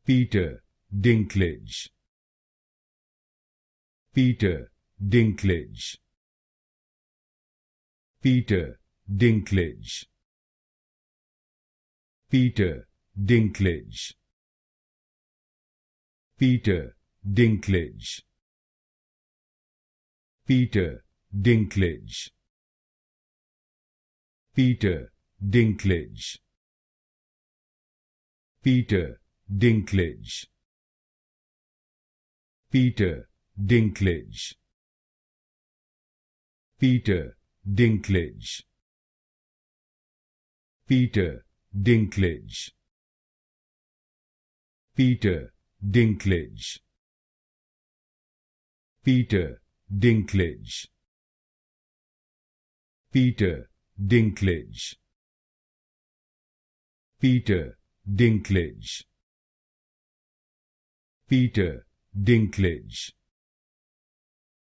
Peter Dinklage. Peter Dinklage. Peter Dinklage. Peter Dinklage. Peter Dinklage. Peter Dinklage. Peter Dinklage. Peter Dinklage. Peter Dinklage. Peter Dinklage. Peter Dinklage. Peter Dinklage. Peter Dinklage. Peter Dinklage. Peter Dinklage. Peter Dinklage.